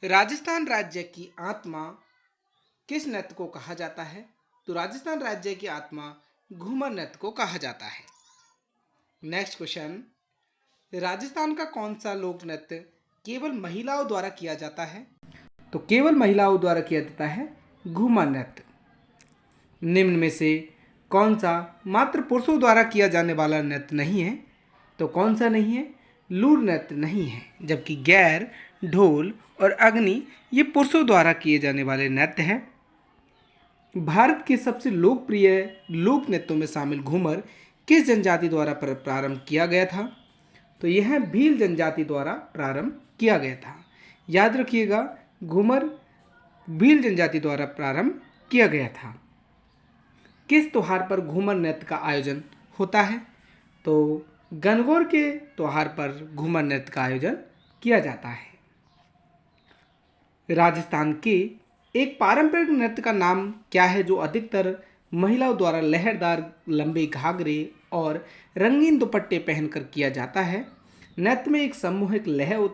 राजस्थान राज्य की आत्मा किस नृत्य को कहा जाता है? तो राजस्थान राज्य की आत्मा घूमर नृत्य को कहा जाता है। नेक्स्ट क्वेश्चन, राजस्थान का कौन सा लोक नृत्य केवल महिलाओं द्वारा किया जाता है? तो केवल महिलाओं द्वारा किया जाता है घूमर नृत्य। निम्न में से कौन सा मात्र पुरुषों द्वारा किया जाने वाला नृत्य नहीं है? तो कौन सा नहीं है? लूर नृत्य नहीं है, जबकि गैर, ढोल और अग्नि ये पुरुषों द्वारा किए जाने वाले नृत्य हैं। भारत के सबसे लोकप्रिय लोक नृत्यों में शामिल घूमर किस जनजाति द्वारा प्रारंभ किया गया था? तो यह भील जनजाति द्वारा प्रारंभ किया गया था। याद रखिएगा, घूमर भील जनजाति द्वारा प्रारंभ किया गया था। किस त्योहार पर घूमर नृत्य का आयोजन होता है? तो गणगौर के त्योहार पर घूमर नृत्य का आयोजन किया जाता है। राजस्थान के एक पारंपरिक नृत्य का नाम क्या है जो अधिकतर महिलाओं द्वारा लहरदार लंबे घाघरे और रंगीन दुपट्टे पहनकर किया जाता है? नृत्य में एक सामूहिक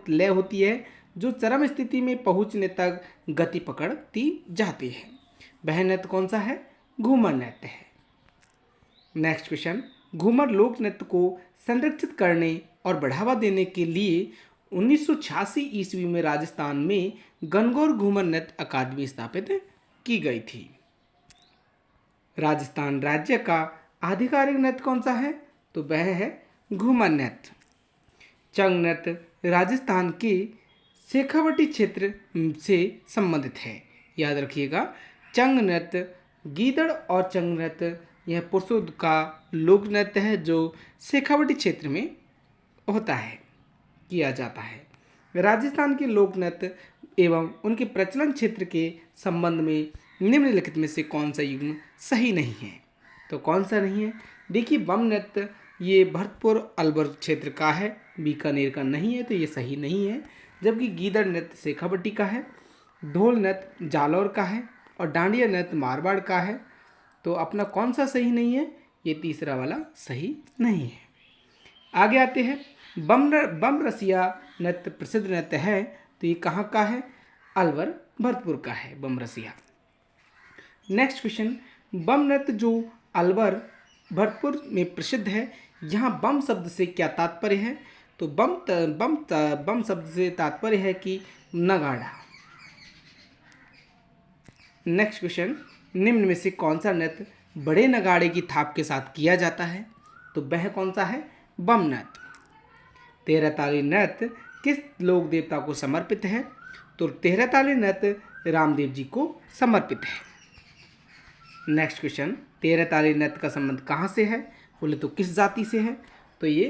लय होती है जो चरम स्थिति में पहुंचने तक गति पकड़ती जाती है। वह नृत्य कौन सा है? घूमर नृत्य है। नेक्स्ट क्वेश्चन, घूमर लोक नृत्य को संरक्षित करने और बढ़ावा देने के लिए 1986 ईस्वी में राजस्थान में गणगौर घूमर नृत्य अकादमी स्थापित की गई थी। राजस्थान राज्य का आधिकारिक नृत्य कौन सा है? तो वह है घूमर नृत्य। चंग नृत्य राजस्थान के शेखावटी क्षेत्र से संबंधित है। याद रखिएगा, चंग नृत्य, गीदड़ और चंग नृत्य यह पुरुषों का लोक नृत्य है जो शेखावटी क्षेत्र में होता है, किया जाता है। राजस्थान के लोक नृत्य एवं उनके प्रचलन क्षेत्र के संबंध में निम्नलिखित में से कौन सा युग्म सही नहीं है? तो कौन सा नहीं है? देखिए, बम नृत्य ये भरतपुर अलवर क्षेत्र का है, बीकानेर का नहीं है, तो ये सही नहीं है। जबकि गीदड़ नृत्य शेखावटी का है, ढोल नृत्य जालौर का है और डांडिया नृत्य मारवाड़ का है। तो अपना कौन सा सही नहीं है? ये तीसरा वाला सही नहीं है। आगे आते हैं, बम रसिया नृत्य प्रसिद्ध नृत्य है, तो ये कहाँ का है? अलवर भरतपुर का है बम रसिया। नेक्स्ट क्वेश्चन, बम नृत्य जो अलवर भरतपुर में प्रसिद्ध है, यहाँ बम शब्द से क्या तात्पर्य है? तो बम शब्द से तात्पर्य है कि नगाड़ा। नेक्स्ट क्वेश्चन, निम्न में से कौन सा नृत्य बड़े नगाड़े की थाप के साथ किया जाता है? तो वह कौन सा है? बम नृत्य। तेरह ताली नृत्य किस लोक देवता को समर्पित है? तो तेरह ताली नृत्य रामदेव जी को समर्पित है। नेक्स्ट क्वेश्चन, तेरह ताली नृत्य का संबंध कहाँ से है? बोले तो किस जाति से है? तो ये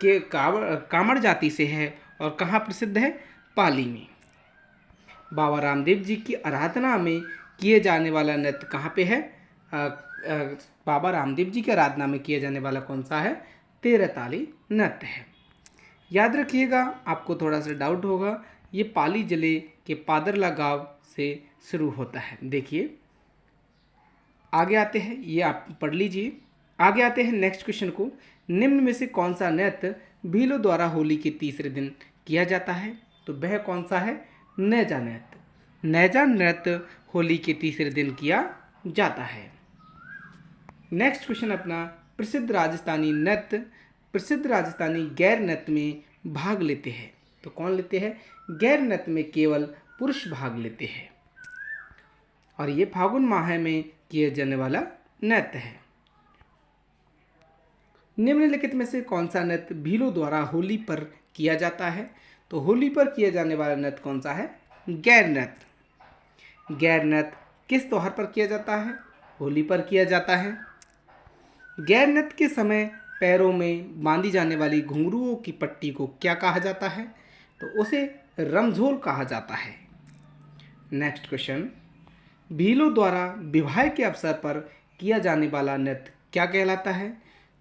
के कामड़ जाति से है और कहाँ प्रसिद्ध है? पाली में। बाबा रामदेव जी की आराधना में किए जाने वाला नृत्य कहाँ पे है? बाबा रामदेव जी की आराधना में किया जाने वाला कौन सा है? तेरह ताली नृत्य है। याद रखिएगा, आपको थोड़ा सा डाउट होगा, ये पाली जिले के पादरला गांव से शुरू होता है। देखिए आगे आते हैं, ये आप पढ़ लीजिए। आगे आते हैं नेक्स्ट क्वेश्चन को, निम्न में से कौन सा नृत्य भीलों द्वारा होली के तीसरे दिन किया जाता है? तो वह कौन सा है? नैजा नृत्य। नैजा नृत्य होली के तीसरे दिन किया जाता है। नेक्स्ट क्वेश्चन अपना, प्रसिद्ध राजस्थानी गैर नृत्य में भाग लेते हैं। तो कौन लेते हैं? गैर नृत्य में केवल पुरुष भाग लेते हैं और ये फागुन माह में किया जाने वाला नृत्य है। निम्नलिखित में से कौन सा नृत्य भीलों द्वारा होली पर किया जाता है? तो होली पर किया जाने वाला नृत्य कौन सा है? गैर नृत्य। गैर नृत्य किस त्योहार पर किया जाता है? होली पर किया जाता है। गैर नृत्य के समय पैरों में बांधी जाने वाली घुंघरुओं की पट्टी को क्या कहा जाता है? तो उसे रमझोल कहा जाता है। नेक्स्ट क्वेश्चन, भीलों द्वारा विवाह के अवसर पर किया जाने वाला नृत्य क्या कहलाता है?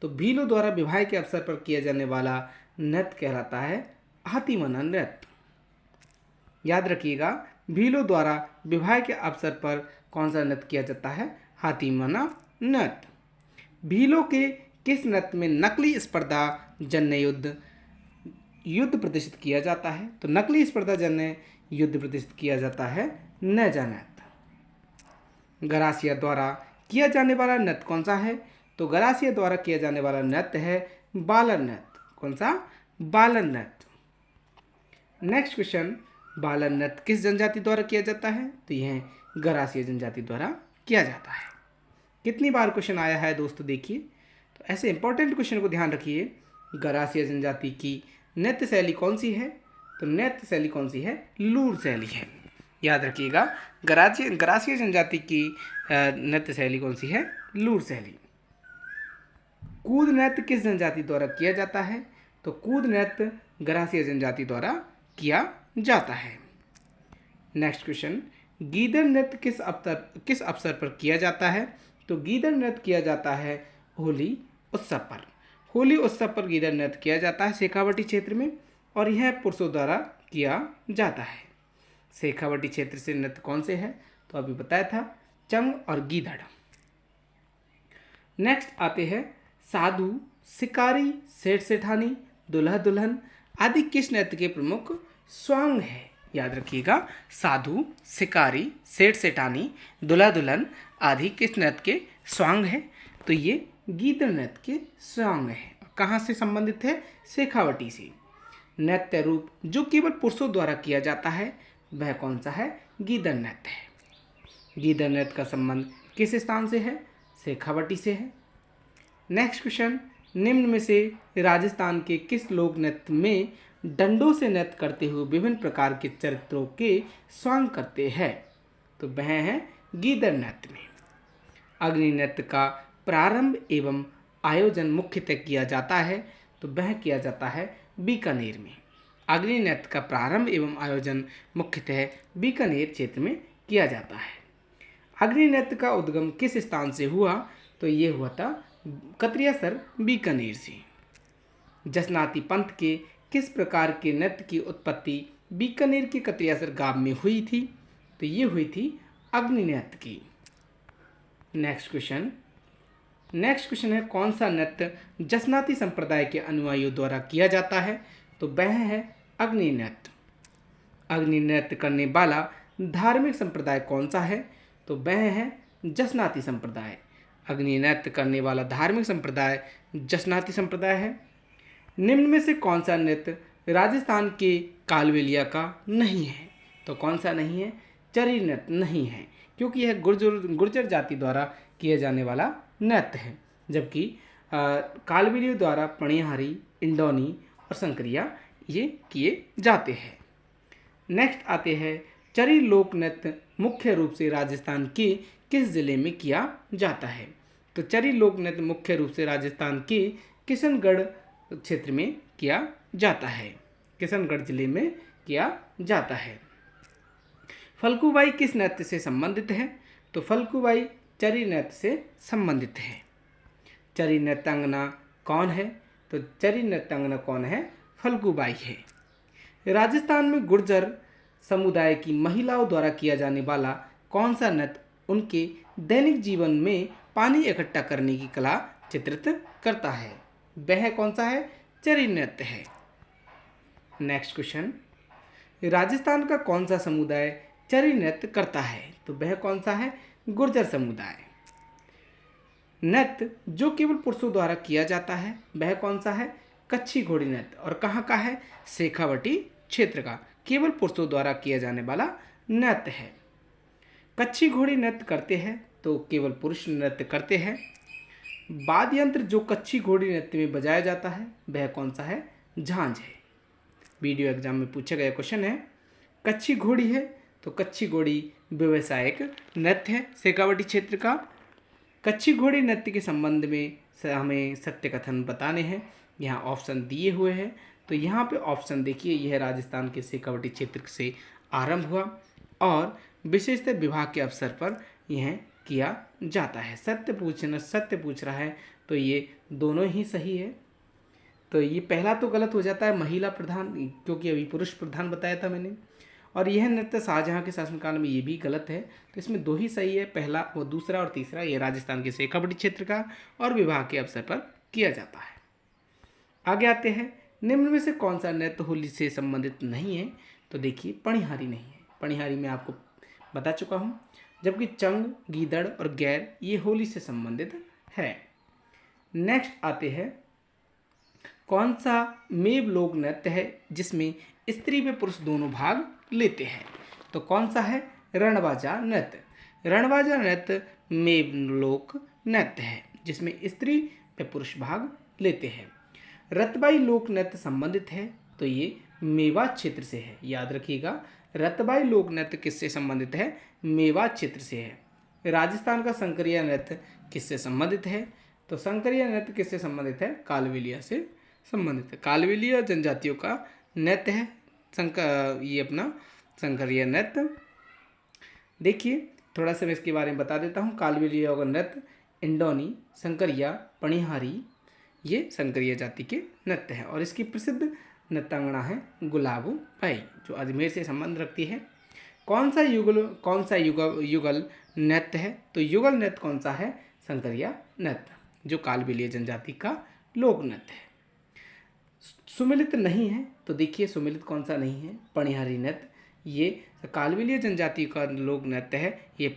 तो भीलों द्वारा विवाह के अवसर पर किया जाने वाला नृत्य कहलाता है हाथीमना नृत्य। याद रखिएगा, भीलों द्वारा विवाह के अवसर पर कौन सा नृत्य किया जाता है? हाथीमना नृत्य। भीलों के किस नृत्य में नकली स्पर्धा, जन्य युद्ध, युद्ध प्रदर्शित किया जाता है? तो नकली स्पर्धाजन्य युद्ध प्रदर्शित किया जाता है नैजा नृत्य। गरासिया द्वारा किया जाने वाला नृत्य कौन सा है? तो गरासिया द्वारा किया जाने वाला नृत्य है बालन नृत्य। कौन सा? बालन नृत्य। नेक्स्ट क्वेश्चन, बालन नृत्य किस जनजाति द्वारा किया जाता है? तो यह गरासिया जनजाति द्वारा किया जाता है। कितनी बार क्वेश्चन आया है दोस्तों, देखिए। तो ऐसे इंपॉर्टेंट क्वेश्चन को ध्यान रखिए। गरासिया जनजाति की नृत्य शैली कौन सी है? तो नृत्य शैली कौन सी है? लूर शैली है। याद रखिएगा, गरासिया जनजाति की नृत्य शैली कौन सी है? लूर शैली। कूद नृत्य किस जनजाति द्वारा किया जाता है? तो कूद नृत्य गरासिया जनजाति द्वारा किया जाता है। नेक्स्ट क्वेश्चन, गीदड़ नृत्य किस अवसर पर किया जाता है? तो गीदड़ नृत्य किया जाता है होली उत्सव पर। होली उत्सव पर गीदड़ नृत्य किया जाता है शेखावाटी क्षेत्र में, और यह पुरुषों द्वारा किया जाता है। शेखावाटी क्षेत्र से नृत्य कौन से है? तो अभी बताया था, चंग और गीदड़। नेक्स्ट आते हैं साधु, शिकारी, सेठ सेठानी, दुल्हा दुल्हन आदि किस नृत्य के प्रमुख स्वांग है? याद रखिएगा, साधु, शिकारी, सेठ सेठानी, दुल्हा दुल्हन आदि किस नृत्य के स्वांग है? तो ये गीदड़ नृत्य के स्वांग है। कहाँ से संबंधित है? शेखावटी से। नृत्य रूप जो केवल पुरुषों द्वारा किया जाता है वह कौन सा है? गीदड़ नृत्य है। गीदड़ नृत्य का संबंध किस स्थान से है? शेखावटी से है। नेक्स्ट क्वेश्चन, निम्न में से राजस्थान के किस लोक नृत्य में डंडों से नृत्य करते हुए विभिन्न प्रकार के चरित्रों के स्वांग करते हैं? तो वह है गीदड़ नृत्य में। अग्नि नृत्य का प्रारंभ एवं आयोजन मुख्यतः किया जाता है, तो वह किया जाता है बीकानेर में। अग्नि नृत्य का प्रारंभ एवं आयोजन मुख्यतः बीकानेर क्षेत्र में किया जाता है। अग्नि नृत्य का उद्गम किस स्थान से हुआ? तो ये हुआ था कतरियासर, बीकानेर से। जसनाती पंथ के किस प्रकार के नृत्य की उत्पत्ति बीकानेर के कतरियासर गांव में हुई थी? तो ये हुई थी अग्नि नृत्य की। नेक्स्ट क्वेश्चन है, कौन सा नृत्य जसनाती संप्रदाय के अनुयायियों द्वारा किया जाता है? तो वह है अग्नि नृत्य। अग्नि नृत्य करने वाला धार्मिक संप्रदाय कौन सा है? तो वह है जसनाती संप्रदाय। अग्नि नृत्य करने वाला धार्मिक संप्रदाय जसनाती संप्रदाय है। निम्न में से कौन सा नृत्य राजस्थान के कालबेलिया का नहीं है? तो कौन सा नहीं है? चरी नृत्य नहीं है, क्योंकि यह गुर्जर जाति द्वारा किया जाने वाला नृत्य है, जबकि कालबेलियों द्वारा पणिहारी, इंडोनी और संक्रिया ये किए जाते हैं। नेक्स्ट आते हैं, चरी लोक नृत्य मुख्य रूप से राजस्थान के किस जिले में किया जाता है? तो चरी लोक नृत्य मुख्य रूप से राजस्थान के किशनगढ़ क्षेत्र में किया जाता है। किशनगढ़ जिले में किया जाता है। फल्गुबाई किस नृत्य से संबंधित है? तो फल्गुबाई चरी नृत्य से संबंधित है। चरी नृत्यांगना कौन है? तो चरी नृत्यांगना कौन है? फल्गुबाई है। राजस्थान में गुर्जर समुदाय की महिलाओं द्वारा किया जाने वाला कौन सा नृत्य उनके दैनिक जीवन में पानी इकट्ठा करने की कला चित्रित करता है? वह कौन सा है? चरी नृत्य है। नेक्स्ट क्वेश्चन, राजस्थान का कौन सा समुदाय चरी नृत्य करता है? तो वह कौन सा है? गुर्जर समुदाय। नृत्य जो केवल पुरुषों द्वारा किया जाता है वह कौन सा है? कच्छी घोड़ी नृत्य। और कहाँ का है? शेखावटी क्षेत्र का केवल पुरुषों द्वारा किया जाने वाला नृत्य है। कच्छी घोड़ी नृत्य करते हैं तो केवल पुरुष नृत्य करते हैं। वाद्य यंत्र जो कच्छी घोड़ी नृत्य में बजाया जाता है वह कौन सा है? झांझ है। वीडियो एग्जाम में पूछा गया क्वेश्चन है। कच्छी घोड़ी है तो कच्छी घोड़ी व्यावसायिक नृत्य है शेखावटी क्षेत्र का। कच्छी घोड़ी नृत्य के संबंध में हमें सत्य कथन बताने हैं। यहाँ ऑप्शन दिए हुए हैं, तो यहाँ पे ऑप्शन देखिए, यह राजस्थान के शेखावटी क्षेत्र से आरंभ हुआ और विशेषतः विवाह के अवसर पर यह किया जाता है। सत्य पूछ रहा है तो ये दोनों ही सही है। तो ये पहला तो गलत हो जाता है, महिला प्रधान, क्योंकि अभी पुरुष प्रधान बताया था मैंने। और यह नृत्य शाहजहाँ के शासनकाल में, ये भी गलत है। तो इसमें दो ही सही है, पहला वो दूसरा और तीसरा। ये राजस्थान के शेखावटी क्षेत्र का और विवाह के अवसर पर किया जाता है। आगे आते हैं, निम्न में से कौन सा नृत्य होली से संबंधित नहीं है? तो देखिए पणिहारी नहीं है, पणिहारी मैं आपको बता चुका हूँ। जबकि चंग, गीदड़ और गैर ये होली से संबंधित है। नेक्स्ट आते हैं, कौन सा मेव लोक नृत्य है जिसमें स्त्री व पुरुष दोनों भाग लेते हैं? तो कौन सा है? रणबाजा नृत्य। रणबाजा नृत्य मेव लोक नृत्य है जिसमें स्त्री व पुरुष भाग लेते हैं। रतबाई लोक नृत्य संबंधित है, तो ये मेवात क्षेत्र से है। याद रखिएगा, रतबाई लोक नृत्य किससे संबंधित है? मेवात क्षेत्र से है। राजस्थान का संकरिया नृत्य किससे संबंधित है? तो संकरिया नृत्य किससे संबंधित है? कालबेलिया से संबंधित है। कालबेलिया जनजातियों का नृत्य है ये अपना संकरिया नृत्य। देखिए थोड़ा सा मैं इसके बारे में बता देता हूँ। कालबेलिया का नृत्य इंडोनी, संकरिया, पणिहारी ये संकरिया जाति के नृत्य हैं और इसकी प्रसिद्ध नृत्यांगना है गुलाबू बाई जो अजमेर से संबंध रखती है। कौन सा युगल नृत्य है? तो युगल नृत्य कौन सा है? संकरिया नृत्य जो कालबेलिया जनजाति का लोक नृत्य है। सुमिलित नहीं है, तो देखिए सुमिलित कौन सा नहीं है? पणिहारी नृत्य ये कालबेलिया जनजाति का लोक नृत्य है, ये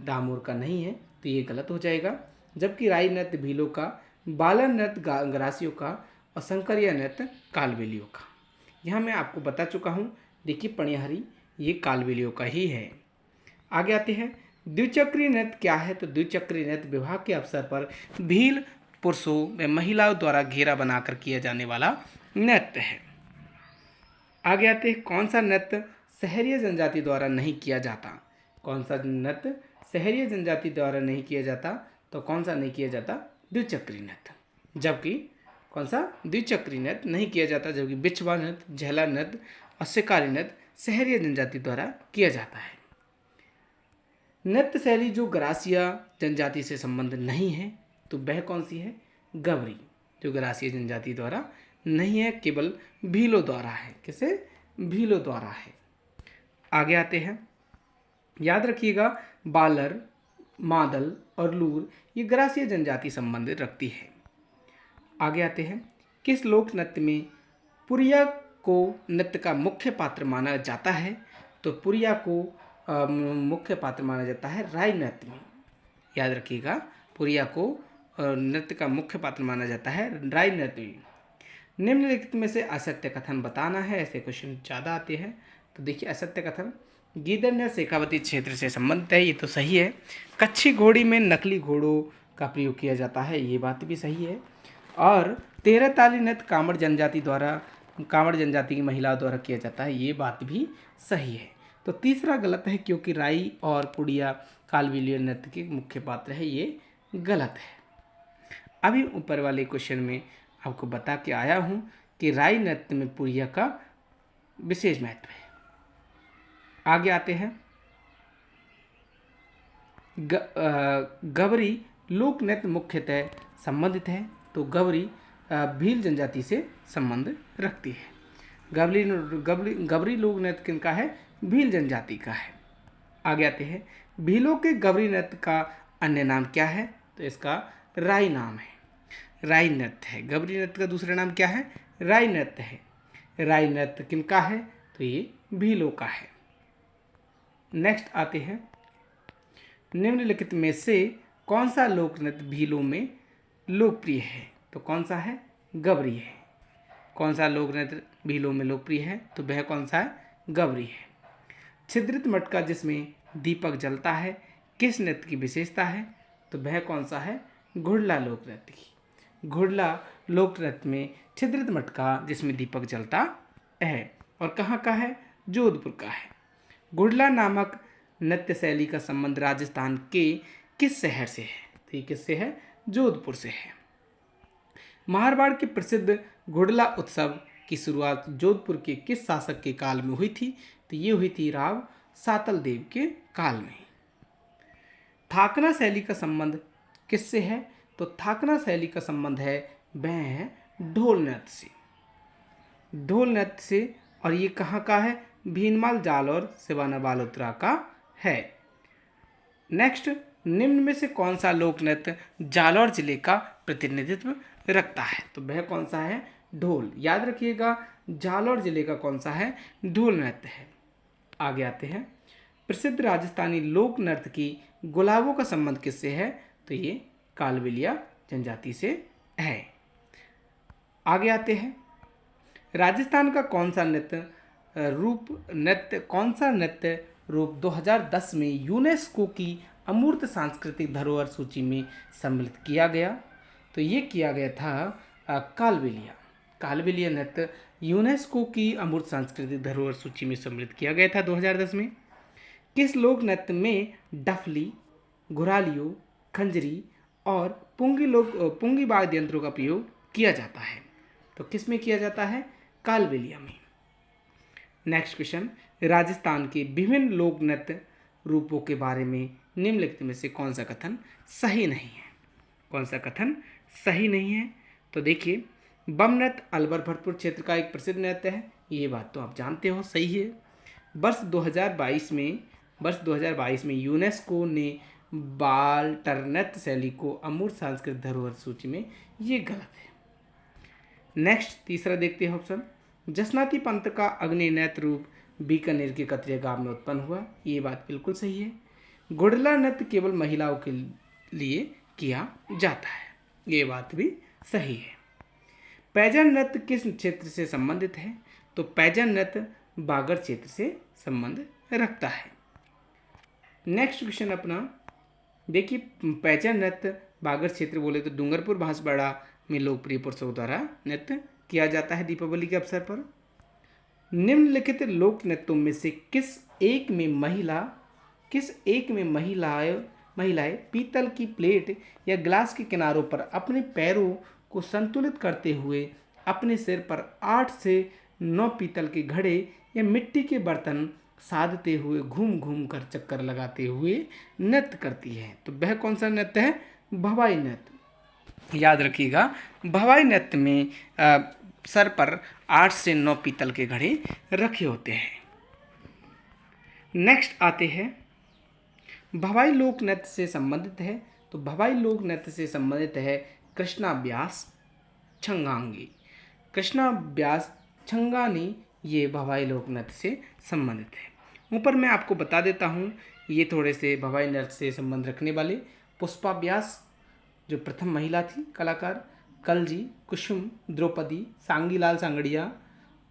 डामोर का नहीं है, तो ये गलत हो जाएगा। जबकि राई नृत्य भीलों का, बालन नृत्य गरासियों का और संकरिया नृत्य कालबेलियों का। यहाँ मैं आपको बता चुका हूँ। देखिए पणिहारी ये कालबेलियों का ही है। आगे आते हैं, द्विचक्रीय नृत्य क्या है? तो द्विचक्रीय नृत्य विवाह के अवसर पर भील पुरुषों व महिलाओं द्वारा घेरा बनाकर किया जाने वाला नृत्य है। आगे आते हैं, कौन सा नृत्य सहरिया जनजाति द्वारा नहीं किया जाता? कौन सा नृत्य सहरिया जनजाति द्वारा नहीं किया जाता? तो कौन सा नहीं किया जाता? द्विचक्री नृत्य। जबकि कौन सा? द्विचक्री नृत्य नहीं किया जाता, जबकि बिछवा नृत्य, झेला नृत्य और शिकारी नृत्य सहरिया जनजाति द्वारा किया जाता है। नृत्य शैली जो गरासिया जनजाति से संबंध नहीं है, तो वह कौन सी है? गवरी, जो गरासिया जनजाति द्वारा नहीं है, केवल भीलों द्वारा है। किसे? भीलों द्वारा है। आगे आते हैं, याद रखिएगा बालर, मादल और लूर ये गरासिया जनजाति संबंधित रखती है। आगे आते हैं, किस लोक नृत्य में पुरिया को नृत्य का मुख्य पात्र माना जाता है? तो पुरिया को मुख्य पात्र माना जाता है राई नृत्य में। याद रखिएगा, पुरिया को नृत्य का मुख्य पात्र माना जाता है राई नृत्य में। निम्नलिखित में से असत्य कथन बताना है, ऐसे क्वेश्चन ज़्यादा आते हैं। तो देखिए असत्य कथन, गीदड़ नृत्य शेखावती क्षेत्र से संबंधित है, ये तो सही है। कच्छी घोड़ी में नकली घोड़ों का प्रयोग किया जाता है, ये बात भी सही है। और 13 ताली नृत्य कांवड़ जनजाति की महिलाओं द्वारा किया जाता है, ये बात भी सही है। तो तीसरा गलत है, क्योंकि राई और पुड़िया कालबेलिया नृत्य के मुख्य पात्र है, ये गलत है। अभी ऊपर वाले क्वेश्चन में आपको बता के आया हूँ कि राई नृत्य में पुड़िया का विशेष महत्व है। आगे आते हैं, गवरी लोक नृत्य मुख्यतः संबंधित है, तो गवरी भील जनजाति से संबंध रखती है। गवरी लोक नृत्य किनका है? भील जनजाति का है। आगे आते हैं, भीलों के गवरी नृत्य का अन्य नाम क्या है? तो इसका राई नाम है, राई नृत्य है। गवरी नृत्य का दूसरा नाम क्या है? राई नृत्य है। राई नृत्य किनका है? तो ये भीलों का है। नेक्स्ट आते हैं, निम्नलिखित में से कौन सा लोक नृत्य भीलों में लोकप्रिय है? तो कौन सा है? गवरी है। कौन सा लोक नृत्य भीलों में लोकप्रिय है? तो वह कौन सा है? गवरी है। छिद्रित मटका जिसमें दीपक जलता है, किस नृत्य की विशेषता है? तो वह कौन सा है? घुड़ला लोक नृत्य की। घुड़ला लोक नृत्य में छिद्रित मटका जिसमें दीपक जलता है, और कहाँ का है? जोधपुर का है। घुड़ला नामक नृत्य शैली का संबंध राजस्थान के किस शहर से है? तो ये किससे है? जोधपुर से है। मारवाड़ के प्रसिद्ध घुड़ला उत्सव की शुरुआत जोधपुर के किस शासक के काल में हुई थी? तो ये हुई थी राव सातल देव के काल में। थाकना शैली का संबंध किससे है? तो थाकना शैली का संबंध है वह है ढोल नृत्य से। ढोल नृत्य से, और ये कहाँ का है? भीनमाल जालौर सिवाना बालोतरा का है। नेक्स्ट, निम्न में से कौन सा लोक नृत्य जालौर जिले का प्रतिनिधित्व रखता है? तो वह कौन सा है? ढोल। याद रखिएगा जालौर जिले का कौन सा है, ढोल नृत्य है। आगे आते हैं, प्रसिद्ध राजस्थानी लोक नृत्य की गुलाबों का संबंध किससे है, तो ये कालबेलिया जनजाति से है। आगे आते हैं, राजस्थान का कौन सा नृत्य रूप 2010 में यूनेस्को की अमूर्त सांस्कृतिक धरोहर सूची में सम्मिलित किया गया, तो ये किया गया था कालबेलिया। कालबेलिया नृत्य यूनेस्को की अमूर्त सांस्कृतिक धरोहर सूची में सम्मिलित किया गया था 2010 में। किस लोक नृत्य में डफली, घुरालियों, खंजरी और पुंगी वाद्य यंत्रों का प्रयोग किया जाता है, तो किस में किया जाता है, कालबेलिया में। नेक्स्ट क्वेश्चन, राजस्थान के विभिन्न लोक नृत्य रूपों के बारे में निम्नलिखित में से कौन सा कथन सही नहीं है, कौन सा कथन सही नहीं है, तो देखिए बम नृत्य अलवर भरतपुर क्षेत्र का एक प्रसिद्ध नृत्य है, ये बात तो आप जानते हो, सही है। वर्ष 2022 में यूनेस्को ने बाल्टर नृत्य शैली को अमूर्त सांस्कृतिक धरोहर सूची में, ये गलत है। नेक्स्ट तीसरा देखते हैं ऑप्शन, जसनाती पंथ का अग्नि नृत्य रूप बीकानेर के कतरिया गांव में उत्पन्न हुआ, ये बात बिल्कुल सही है। गुड़ला नृत्य केवल महिलाओं के लिए किया जाता है, ये बात भी सही है। पैजन नृत्य किस क्षेत्र से संबंधित है, तो पैजन नृत्य बागर क्षेत्र से संबंध रखता है। नेक्स्ट क्वेश्चन अपना देखिए, पैजन नृत्य बागर क्षेत्र बोले तो डूंगरपुर बांसवाड़ा में लोकप्रिय पुरुषों द्वारा नृत्य किया जाता है दीपावली के अवसर पर। निम्नलिखित लोक नृत्यों में से किस एक में महिलाएं पीतल की प्लेट या ग्लास के किनारों पर अपने पैरों को संतुलित करते हुए अपने सिर पर 8 से 9 पीतल के घड़े या मिट्टी के बर्तन साधते हुए घूम घूम कर चक्कर लगाते हुए नृत्य करती है, तो वह कौन सा नृत्य है, भवाई नृत्य। याद रखिएगा भवाई नृत्य में सर पर 8 से 9 पीतल के घड़े रखे होते हैं। नेक्स्ट आते हैं, भवाई लोक नृत्य से संबंधित है, तो भवाई लोक नृत्य से संबंधित है कृष्णाभ्यास छंगांगी। कृष्णाभ्यास छंगानी ये भवाई लोक नृत्य से संबंधित है। ऊपर मैं आपको बता देता हूँ ये थोड़े से भवाई नृत्य से संबंध रखने वाले, पुष्पाभ्यास जो प्रथम महिला थी कलाकार, कलजी, कुसुम, द्रौपदी, सांगीलाल सांगड़िया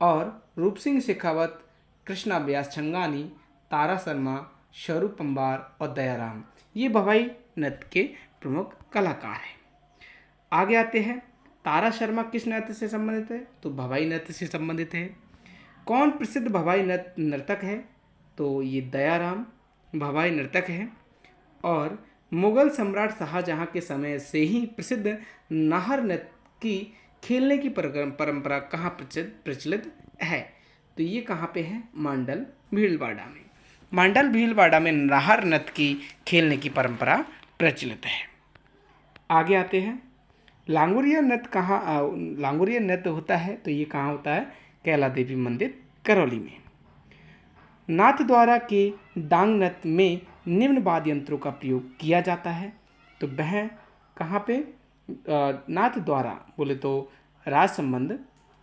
और रूप सिंह शेखावत, कृष्णाभ्यास छंगानी, तारा शर्मा, स्वरूप पंबार और दयाराम, ये भवाई नृत्य के प्रमुख कलाकार हैं। आगे आते हैं, तारा शर्मा किस नृत्य से संबंधित है, तो भवाई नृत्य से संबंधित है। कौन प्रसिद्ध भवाई नर्तक है, तो ये दयाराम भवाई नर्तक है। और मुगल सम्राट शाहजहां के समय से ही प्रसिद्ध नाहर नृत्य की खेलने की परंपरा कहाँ प्रचलित है, तो ये कहाँ पे है, मांडल भीलवाड़ा में। मांडल भीलवाड़ा में नाहर नृत्य की खेलने की परंपरा प्रचलित है। आगे आते हैं, लांगुरिया नृत्य होता है, तो ये कहाँ होता है, कैला देवी मंदिर करौली में। नाथद्वारा के डांग नृत्य में निम्न वाद्य यंत्रों का प्रयोग किया जाता है, तो वह कहाँ पे, नाथद्वारा बोले तो राज संबंध,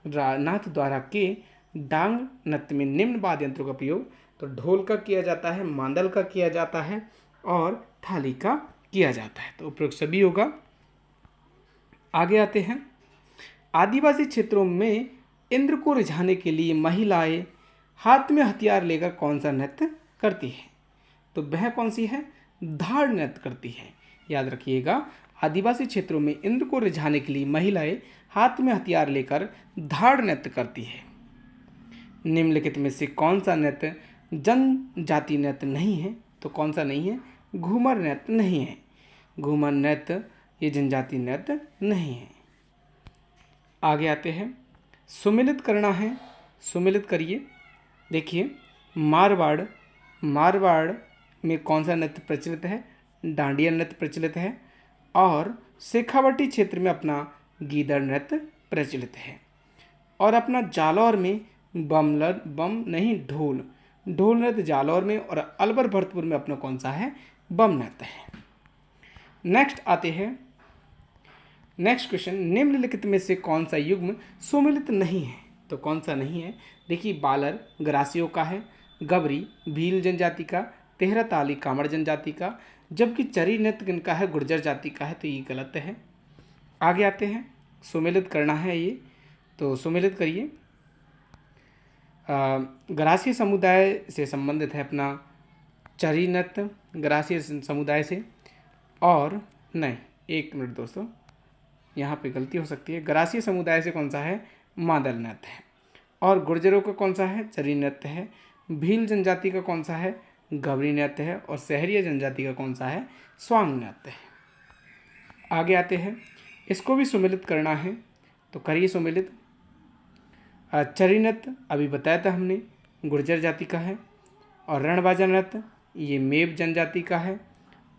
नाथद्वारा के डांग नृत्य में निम्न वाद्य यंत्रों का प्रयोग तो ढोल का किया जाता है, मांदल का किया जाता है और थाली का किया जाता है, तो उपयोग सभी होगा। आगे आते हैं, आदिवासी क्षेत्रों में इंद्र को रिझाने के लिए महिलाएं हाथ में हथियार लेकर कौन सा नृत्य करती है, तो वह कौन सी है, धाड़ नृत्य करती है। याद रखिएगा आदिवासी क्षेत्रों में इंद्र को रिझाने के लिए महिलाएं हाथ में हथियार लेकर धाड़ नृत्य करती है। निम्नलिखित में से कौन सा नृत्य जनजाति नृत्य नहीं है, तो कौन सा नहीं है, घूमर नृत्य नहीं है। घूमर नृत्य ये जनजाति नृत्य नहीं है। आगे आते हैं, सुमिलित करना है, सुमिलित करिए। देखिए मारवाड़ में कौन सा नृत्य प्रचलित है, डांडिया नृत्य प्रचलित है। और शेखावटी क्षेत्र में अपना गीदड़ नृत्य प्रचलित है। और अपना जालौर में ढोल नृत्य जालौर में, और अलवर भरतपुर में अपना कौन सा है, बम नृत्य है। नेक्स्ट आते हैं, नेक्स्ट क्वेश्चन, निम्नलिखित में से कौन सा युग्म सुमेलित नहीं है? तो कौन सा नहीं है? देखिए, बालर ग्रासियों का है, गबरी भील जनजाति का, तेहरा ताली कामड़ जनजाति का, जबकि चरी नृत्य किनका है? गुर्जर जाति का है, तो ये गलत है। आगे आते हैं, सुमेलित करना है ये, तो सुमेलित करिए। ग्रासीय समुदाय से संबंधित है अपना चरी नृत्य, ग्रासीय समुदाय से। और नहीं, एक मिनट दोस्तों, यहाँ पे गलती हो सकती है। ग्रासीय समुदाय से कौन सा है? मादल नृत्य है। और गुर्जरों का कौन सा है? चरी नृत्य है। भील जनजाति का कौन सा है? गवरी नृत्य है। और शहरीय जनजाति का कौन सा है? स्वांग नृत्य है। आगे आते हैं, इसको भी सुमेलित करना है, तो करिए सुमेलित। चरी नृत्य अभी बताया था हमने, गुर्जर जाति का है। और रणबाजा नृत्य ये मेव जनजाति का है।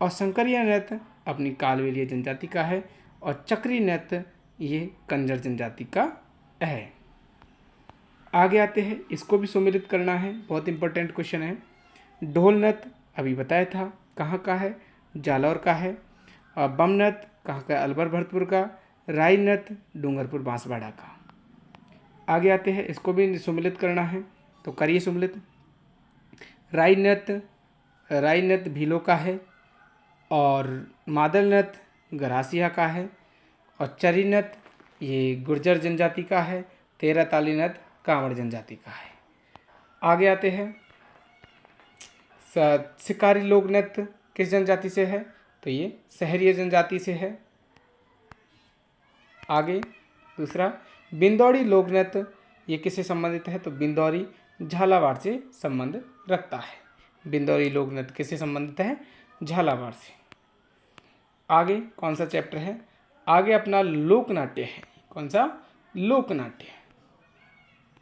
और शंकरिया नृत्य अपनी कालवेलिया जनजाति का है। और चक्री नृत्य ये कंजर जनजाति का है। आगे आते हैं, इसको भी सुमेलित करना है, बहुत इंपॉर्टेंट क्वेश्चन है। ढोल नृत्य अभी बताया था, कहाँ का है? जालौर का है। और बम नृत्य कहाँ का? अलवर भरतपुर का। राई नृत्य डूंगरपुर बांसवाड़ा का। आगे आते हैं, इसको भी सुमेलित करना है, तो करिए सुमेलित। राई नृत्य भीलों का है। और मादल नृत्य गरासिया का है। और चरी नृत्य ये गुर्जर जनजाति का है। तेरह ताली नृत्य कांवड़ जनजाति का है। आगे आते हैं, शिकारी लोक नृत्य किस जनजाति से है? तो ये शहरीय जनजाति से है। आगे दूसरा, बिंदौरी लोक नृत्य ये किससे संबंधित है? तो बिंदौरी झालावाड़ से संबंध रखता है। बिंदौरी लोक नृत्य किससे संबंधित है? झालावाड़ से। आगे कौन सा चैप्टर है? आगे अपना लोक नाट्य है। कौन सा? लोक नाट्य।